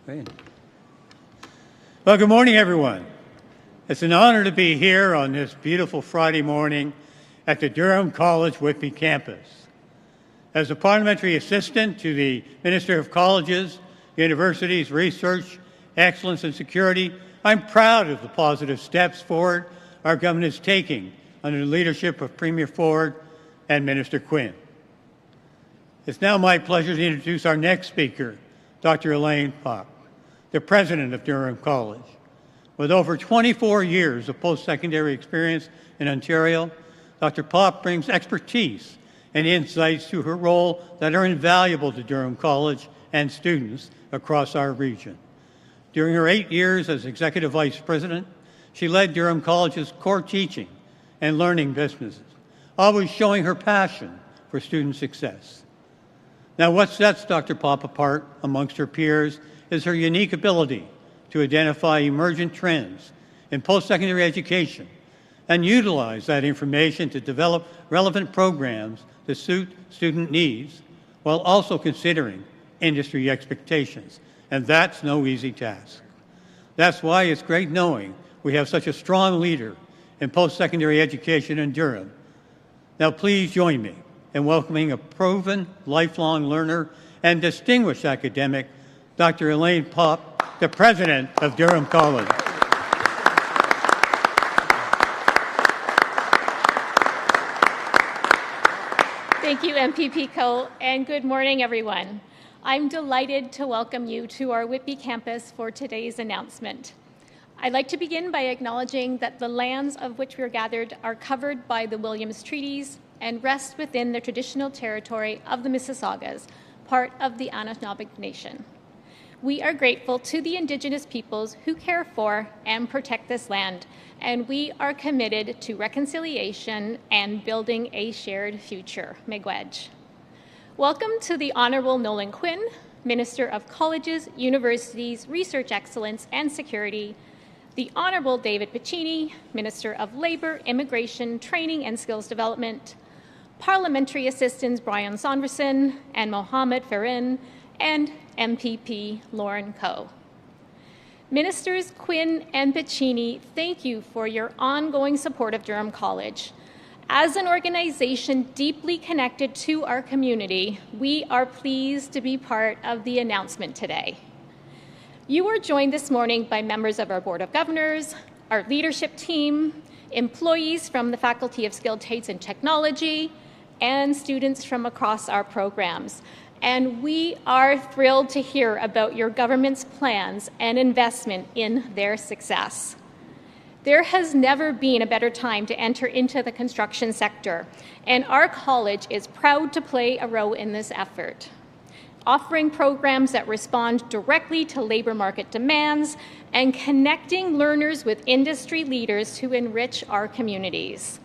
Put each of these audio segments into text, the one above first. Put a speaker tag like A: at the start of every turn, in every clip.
A: Great. Well, good morning, everyone. It's an honor to be here on this beautiful Friday morning at the Durham College Whitby campus. As a parliamentary assistant to the Minister of Colleges, Universities, Research, Excellence and Security, I'm proud of the positive steps forward our government is taking under the leadership of Premier Ford and Minister Quinn. It's now my pleasure to introduce our next speaker, Dr. Elaine Popp, the president of Durham College. With over 24 years of post-secondary experience in Ontario, Dr. Popp brings expertise and insights to her role that are invaluable to Durham College and students across our region. During her 8 years as Executive Vice President, she led Durham College's core teaching and learning businesses, always showing her passion for student success. Now, what sets Dr. Popp apart amongst her peers is her unique ability to identify emergent trends in post-secondary education and utilize that information to develop relevant programs to suit student needs while also considering industry expectations. And that's no easy task. That's why it's great knowing we have such a strong leader in post-secondary education in Durham. Now, please join me in welcoming a proven lifelong learner and distinguished academic, Dr. Elaine Popp, the president of Durham College.
B: Thank you, MPP Co, and good morning, everyone. I'm delighted to welcome you to our Whitby campus for today's announcement. I'd like to begin by acknowledging that the lands of which we're gathered are covered by the Williams Treaties and rest within the traditional territory of the Mississaugas, part of the Anishinaabe Nation. We are grateful to the Indigenous peoples who care for and protect this land, and we are committed to reconciliation and building a shared future. Miigwech. Welcome to the Honourable Nolan Quinn, Minister of Colleges, Universities, Research Excellence and Security, the Honourable David Piccini, Minister of Labour, Immigration, Training and Skills Development, Parliamentary Assistants Brian Saunderson and Mohammed Farin, and MPP Nolan Quinn. Ministers Quinn and Piccini, thank you for your ongoing support of Durham College. As an organization deeply connected to our community, we are pleased to be part of the announcement today. You are joined this morning by members of our Board of Governors, our leadership team, employees from the Faculty of Skilled Trades and Technology, and students from across our programs. And we are thrilled to hear about your government's plans and investment in their success. There has never been a better time to enter into the construction sector, and our college is proud to play a role in this effort, offering programs that respond directly to labor market demands and connecting learners with industry leaders to enrich our communities.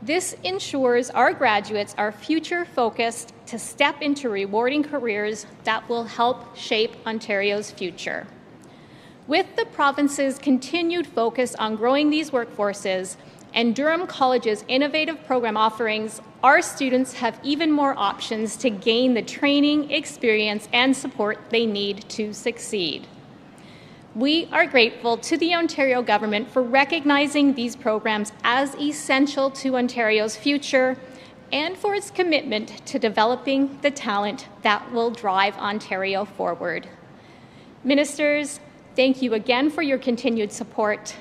B: This ensures our graduates are future-focused to step into rewarding careers that will help shape Ontario's future. With the province's continued focus on growing these workforces and Durham College's innovative program offerings, our students have even more options to gain the training, experience, and support they need to succeed. We are grateful to the Ontario government for recognizing these programs as essential to Ontario's future and for its commitment to developing the talent that will drive Ontario forward. Ministers, thank you again for your continued support.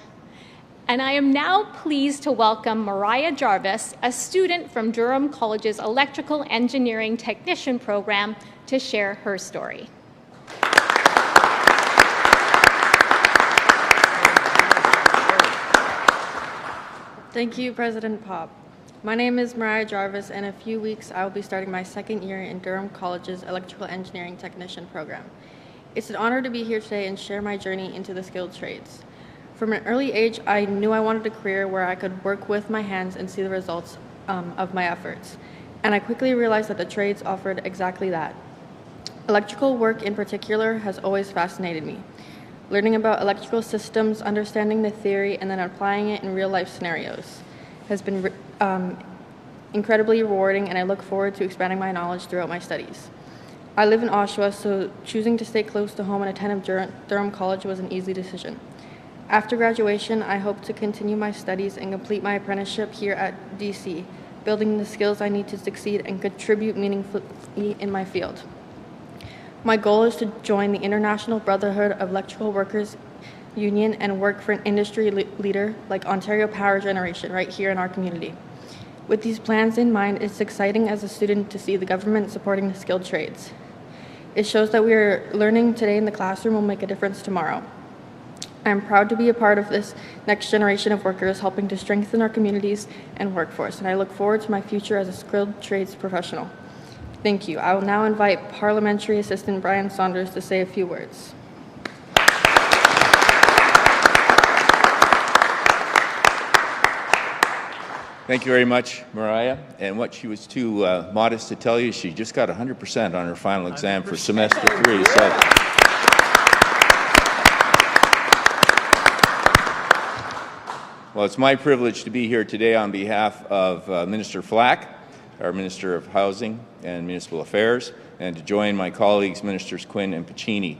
B: And I am now pleased to welcome Mariah Jarvis, a student from Durham College's Electrical Engineering Technician program, to share her story.
C: Thank you, President Popp. My name is Mariah Jarvis, and in a few weeks I will be starting my second year in Durham College's Electrical Engineering Technician program. It's an honor to be here today and share my journey into the skilled trades. From an early age, I knew I wanted a career where I could work with my hands and see the results of my efforts. And I quickly realized that the trades offered exactly that. Electrical work in particular has always fascinated me. Learning about electrical systems, understanding the theory, and then applying it in real-life scenarios has been incredibly rewarding, and I look forward to expanding my knowledge throughout my studies. I live in Oshawa, so choosing to stay close to home and attend Durham College was an easy decision. After graduation, I hope to continue my studies and complete my apprenticeship here at DC, building the skills I need to succeed and contribute meaningfully in my field. My goal is to join the International Brotherhood of Electrical Workers Union and work for an industry leader like Ontario Power Generation right here in our community. With these plans in mind, it's exciting as a student to see the government supporting the skilled trades. It shows that we are learning today in the classroom will make a difference tomorrow. I am proud to be a part of this next generation of workers helping to strengthen our communities and workforce, and I look forward to my future as a skilled trades professional. Thank you. I will now invite Parliamentary Assistant Brian Saunders to say a few words.
D: Thank you very much, Mariah. And what she was too modest to tell you, she just got 100% on her final exam for semester 3. So, well, it's my privilege to be here today on behalf of Minister Flack, our Minister of Housing and Municipal Affairs, and to join my colleagues, Ministers Quinn and Piccini.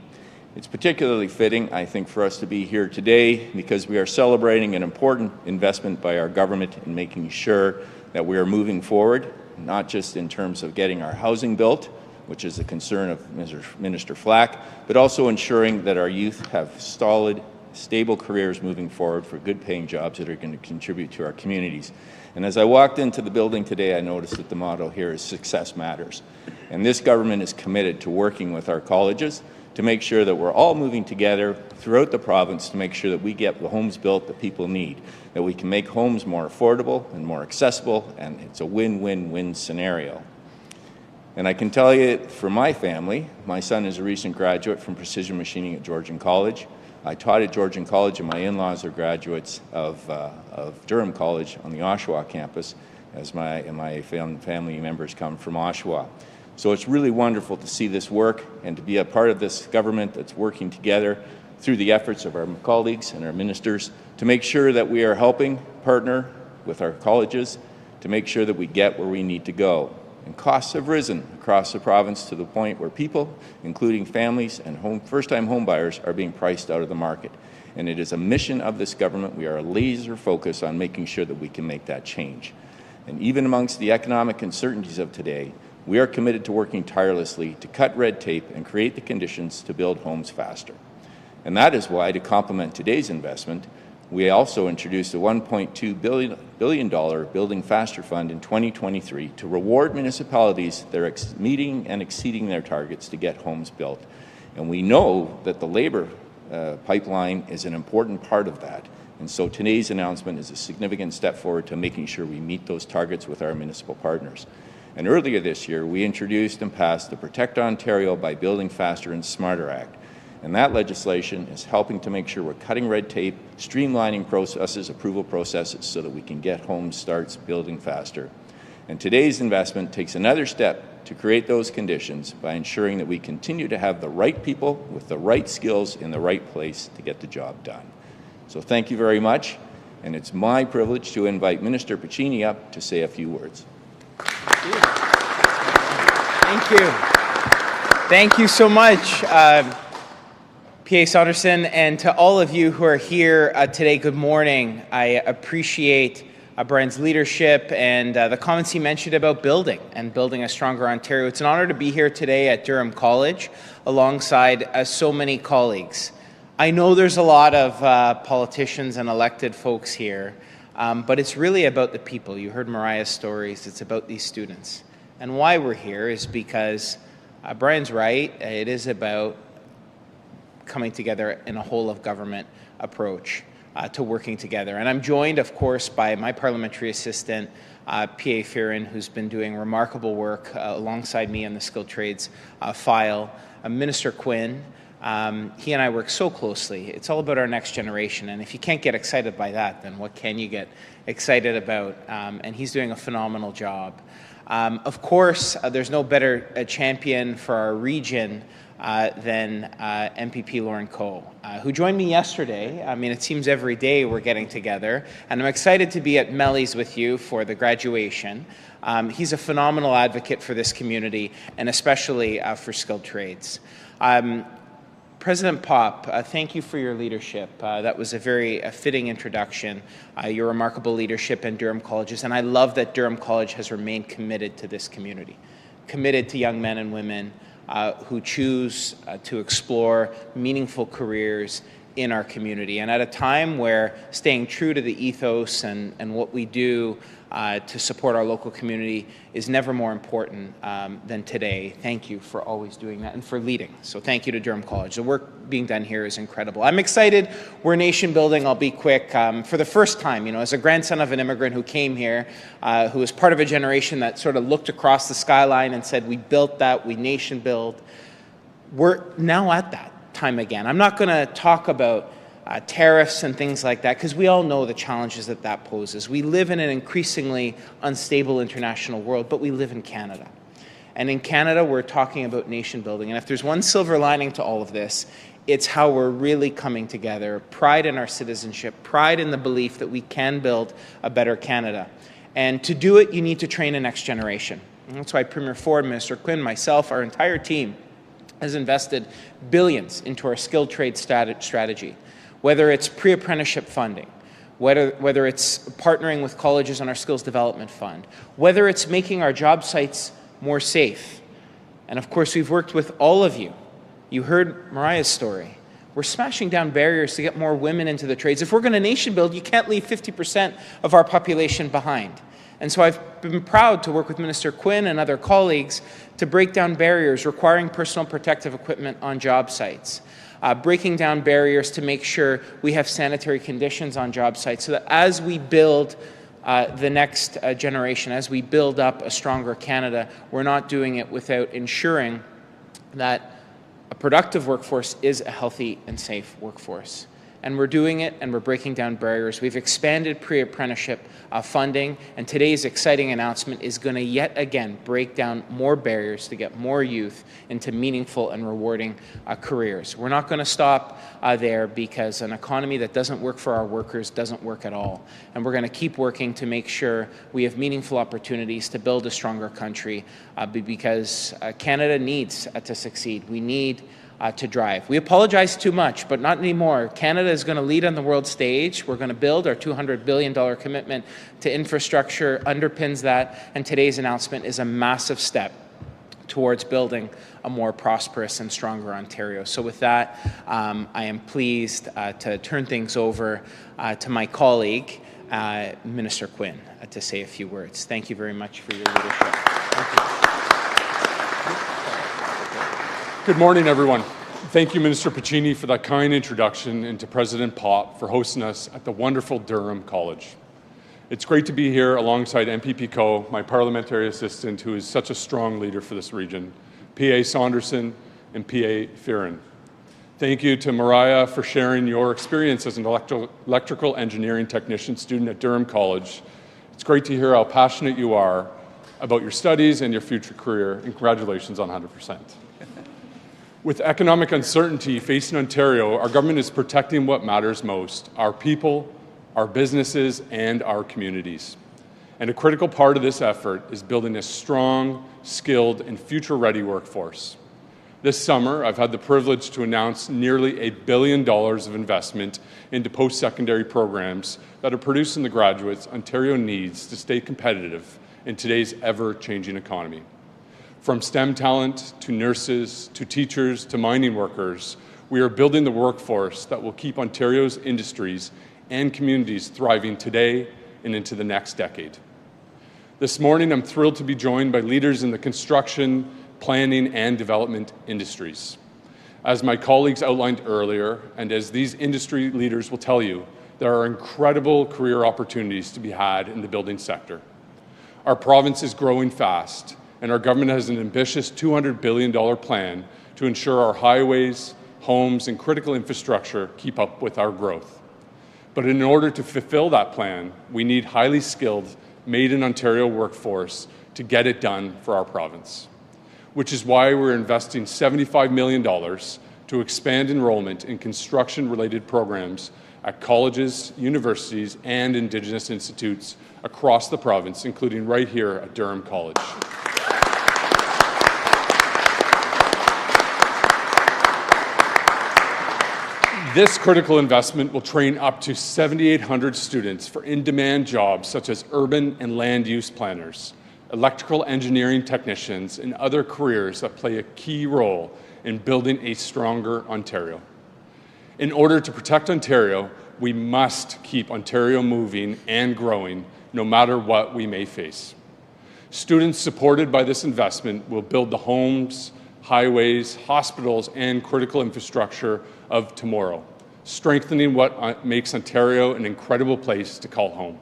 D: It's particularly fitting, I think, for us to be here today because we are celebrating an important investment by our government in making sure that we are moving forward, not just in terms of getting our housing built, which is a concern of Minister Flack, but also ensuring that our youth have solid, stable careers moving forward for good-paying jobs that are going to contribute to our communities. And as I walked into the building today, I noticed that the motto here is "Success Matters." And this government is committed to working with our colleges to make sure that we're all moving together throughout the province to make sure that we get the homes built that people need, that we can make homes more affordable and more accessible, and it's a win-win-win scenario. And I can tell you, for my family, my son is a recent graduate from precision machining at Georgian College. I taught at Georgian College, and my in-laws are graduates of Durham College on the Oshawa campus, as my family members come from Oshawa. So it's really wonderful to see this work and to be a part of this government that's working together through the efforts of our colleagues and our ministers to make sure that we are helping partner with our colleges to make sure that we get where we need to go. And costs have risen across the province to the point where people, including families and first-time home buyers, are being priced out of the market. And it is a mission of this government. We are laser focused on making sure that we can make that change. And even amongst the economic uncertainties of today, we are committed to working tirelessly to cut red tape and create the conditions to build homes faster. And that is why, to complement today's investment, we also introduced a $1.2 billion Building Faster Fund in 2023 to reward municipalities that are meeting and exceeding their targets to get homes built. And we know that the labor pipeline is an important part of that. And so today's announcement is a significant step forward to making sure we meet those targets with our municipal partners. And earlier this year, we introduced and passed the Protect Ontario by Building Faster and Smarter Act. And that legislation is helping to make sure we're cutting red tape, streamlining processes, approval processes, so that we can get home starts building faster. And today's investment takes another step to create those conditions by ensuring that we continue to have the right people with the right skills in the right place to get the job done. So thank you very much, and it's my privilege to invite Minister Piccini up to say a few words.
E: Thank you. Thank you so much, P.A. Saunderson, and to all of you who are here today, good morning. I appreciate Brian's leadership and the comments he mentioned about building a stronger Ontario. It's an honor to be here today at Durham College alongside so many colleagues. I know there's a lot of politicians and elected folks here, but it's really about the people. You heard Mariah's stories. It's about these students. And why we're here is because Brian's right. It is about coming together in a whole-of-government approach to working together. And I'm joined, of course, by my parliamentary assistant, P.A. Fearon, who's been doing remarkable work alongside me on the skilled trades file, Minister Quinn. He and I work so closely. It's all about our next generation. And if you can't get excited by that, then what can you get excited about? And he's doing a phenomenal job. Of course, there's no better champion for our region than MPP Nolan Quinn, who joined me yesterday. I mean, it seems every day we're getting together, and I'm excited to be at Melly's with you for the graduation. He's a phenomenal advocate for this community, and especially for skilled trades. President Pop, thank you for your leadership. That was a very fitting introduction, your remarkable leadership in Durham Colleges, and I love that Durham College has remained committed to this community, committed to young men and women who choose to explore meaningful careers in our community. And at a time where staying true to the ethos and what we do to support our local community is never more important than today. Thank you for always doing that and for leading. So thank you to Durham College. The work being done here is incredible. I'm excited. We're nation building. I'll be quick. For the first time, as a grandson of an immigrant who came here, who was part of a generation that sort of looked across the skyline and said, we built that, we nation build. We're now at that time again. I'm not going to talk about tariffs and things like that, because we all know the challenges that poses. We live in an increasingly unstable international world, but we live in Canada. And in Canada, we're talking about nation building. And if there's one silver lining to all of this, it's how we're really coming together. Pride in our citizenship, pride in the belief that we can build a better Canada. And to do it, you need to train a next generation. And that's why Premier Ford, Minister Quinn, myself, our entire team has invested billions into our skilled trade strategy. Whether it's pre-apprenticeship funding, whether it's partnering with colleges on our skills development fund, whether it's making our job sites more safe. And of course, we've worked with all of you. You heard Mariah's story. We're smashing down barriers to get more women into the trades. If we're going to nation build, you can't leave 50% of our population behind. And so I've been proud to work with Minister Quinn and other colleagues to break down barriers requiring personal protective equipment on job sites. Breaking down barriers to make sure we have sanitary conditions on job sites so that as we build the next generation, as we build up a stronger Canada, we're not doing it without ensuring that a productive workforce is a healthy and safe workforce. And we're doing it, and we're breaking down barriers. We've expanded pre-apprenticeship funding, and today's exciting announcement is going to yet again break down more barriers to get more youth into meaningful and rewarding careers. We're not going to stop there, because an economy that doesn't work for our workers doesn't work at all. And we're going to keep working to make sure we have meaningful opportunities to build a stronger country, because Canada needs to succeed. We need to drive. We apologize too much, but not anymore. Canada is going to lead on the world stage. We're going to build. Our $200 billion commitment to infrastructure underpins that, and today's announcement is a massive step towards building a more prosperous and stronger Ontario. So with that, I am pleased to turn things over to my colleague, Minister Quinn, to say a few words. Thank you very much for your leadership. Thank you.
F: Good morning, everyone. Thank you, Minister Piccini, for that kind introduction, and to President Pop for hosting us at the wonderful Durham College. It's great to be here alongside MPP Co, my parliamentary assistant, who is such a strong leader for this region, PA Saunderson and PA Fearon. Thank you to Mariah for sharing your experience as an electrical engineering technician student at Durham College. It's great to hear how passionate you are about your studies and your future career, and congratulations on 100%. With economic uncertainty facing Ontario, our government is protecting what matters most: our people, our businesses, and our communities. And a critical part of this effort is building a strong, skilled, and future-ready workforce. This summer, I've had the privilege to announce nearly $1 billion of investment into post-secondary programs that are producing the graduates Ontario needs to stay competitive in today's ever-changing economy. From STEM talent to nurses to teachers to mining workers, we are building the workforce that will keep Ontario's industries and communities thriving today and into the next decade. This morning, I'm thrilled to be joined by leaders in the construction, planning, and development industries. As my colleagues outlined earlier, and as these industry leaders will tell you, there are incredible career opportunities to be had in the building sector. Our province is growing fast, and our government has an ambitious $200 billion plan to ensure our highways, homes, and critical infrastructure keep up with our growth. But in order to fulfill that plan, we need highly skilled, made-in-Ontario workforce to get it done for our province. which is why we're investing $75 million to expand enrollment in construction-related programs at colleges, universities, and Indigenous institutes across the province, including right here at Durham College. This critical investment will train up to 7,800 students for in-demand jobs such as urban and land use planners, electrical engineering technicians, and other careers that play a key role in building a stronger Ontario. In order to protect Ontario, we must keep Ontario moving and growing, no matter what we may face. Students supported by this investment will build the homes, highways, hospitals, and critical infrastructure of tomorrow, strengthening what makes Ontario an incredible place to call home.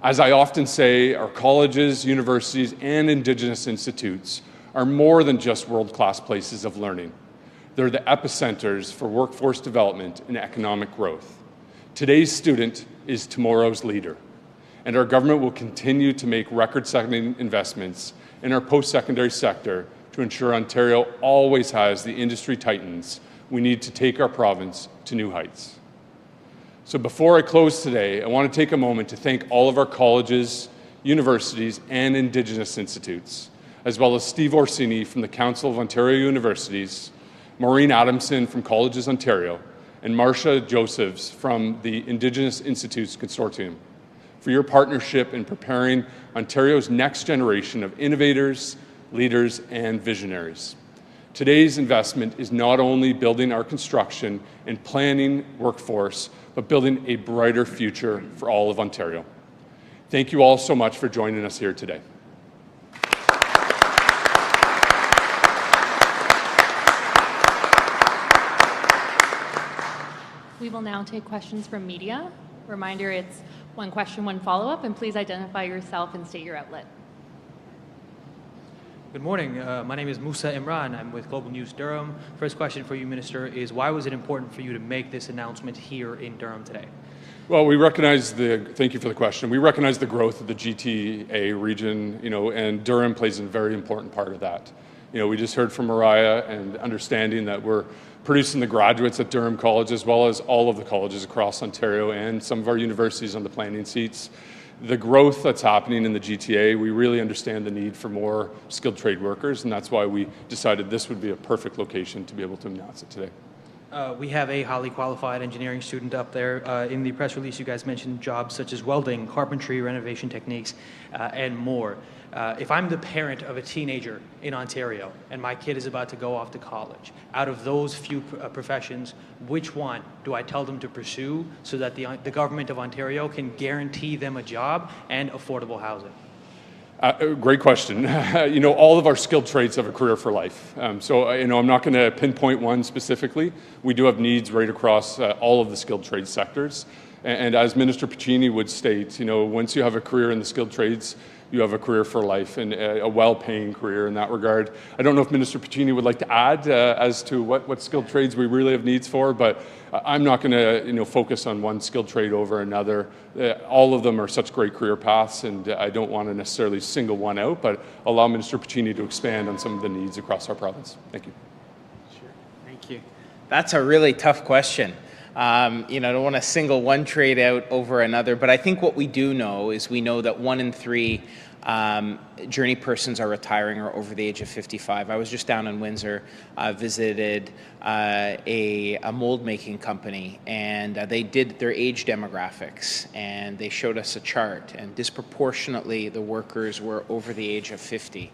F: As I often say, our colleges, universities, and Indigenous institutes are more than just world-class places of learning. They're the epicenters for workforce development and economic growth. Today's student is tomorrow's leader, and our government will continue to make record-setting investments in our post-secondary sector to ensure Ontario always has the industry titans we need to take our province to new heights. So before I close today, I want to take a moment to thank all of our colleges, universities, and Indigenous institutes, as well as Steve Orsini from the Council of Ontario Universities, Maureen Adamson from Colleges Ontario, and Marcia Josephs from the Indigenous Institutes Consortium for your partnership in preparing Ontario's next generation of innovators, leaders, and visionaries. Today's investment is not only building our construction and planning workforce, but building a brighter future for all of Ontario. Thank you all so much for joining us here today.
G: We will now take questions from media. Reminder, it's one question, one follow-up, and please identify yourself and state your outlet.
H: Good morning. My name is Musa Imran. I'm with Global News Durham. First question for you, Minister, is why was it important for you to make this announcement here in Durham today?
F: Well, thank you for the question. We recognize the growth of the GTA region, and Durham plays a very important part of that. We just heard from Mariah and understanding that we're producing the graduates at Durham College as well as all of the colleges across Ontario and some of our universities on the planning seats. The growth that's happening in the GTA, we really understand the need for more skilled trade workers, and that's why we decided this would be a perfect location to be able to announce it today.
H: We have a highly qualified engineering student up there. In the press release, you guys mentioned jobs such as welding, carpentry, renovation techniques, and more. If I'm the parent of a teenager in Ontario and my kid is about to go off to college, out of those few professions, which one do I tell them to pursue so that the government of Ontario can guarantee them a job and affordable housing?
F: Great question. All of our skilled trades have a career for life. So I'm not going to pinpoint one specifically. We do have needs right across all of the skilled trade sectors. And as Minister Piccini would state, once you have a career in the skilled trades, you have a career for life and a well-paying career in that regard. I don't know if Minister Piccini would like to add as to what skilled trades we really have needs for, but I'm not going to focus on one skilled trade over another. All of them are such great career paths, and I don't want to necessarily single one out, but allow Minister Piccini to expand on some of the needs across our province. Thank you.
E: Sure. Thank you. That's a really tough question. I don't want to single one trade out over another, but I think what we do know is we know that 1 in 3 journey persons are retiring or over the age of 55. I was just down in Windsor, visited a mold making company, and they did their age demographics, and they showed us a chart, and disproportionately the workers were over the age of 50.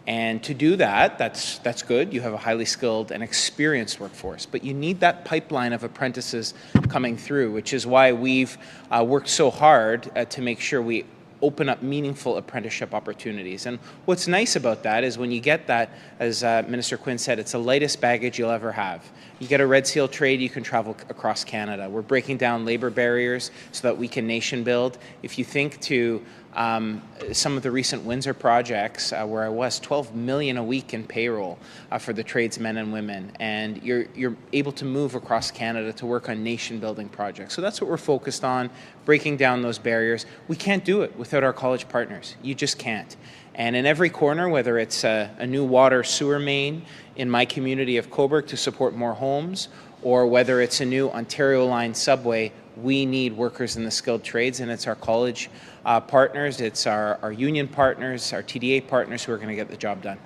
E: And to do that, that's good. You have a highly skilled and experienced workforce, but you need that pipeline of apprentices coming through, which is why we've worked so hard to make sure we open up meaningful apprenticeship opportunities. And what's nice about that is when you get that, as Minister Quinn said, it's the lightest baggage you'll ever have. You get a Red Seal trade, you can travel across Canada. We're breaking down labor barriers so that we can nation build. If you think to some of the recent Windsor projects where I was 12 million a week in payroll for the tradesmen and women, and you're able to move across Canada to work on nation-building projects. So that's what we're focused on, breaking down those barriers. We can't do it without our college partners. You just can't. And in every corner, whether it's a new water sewer main in my community of Cobourg to support more homes, or whether it's a new Ontario Line subway, we need workers in the skilled trades, and it's our college partners, it's our union partners, our TDA partners who are going to get the job done.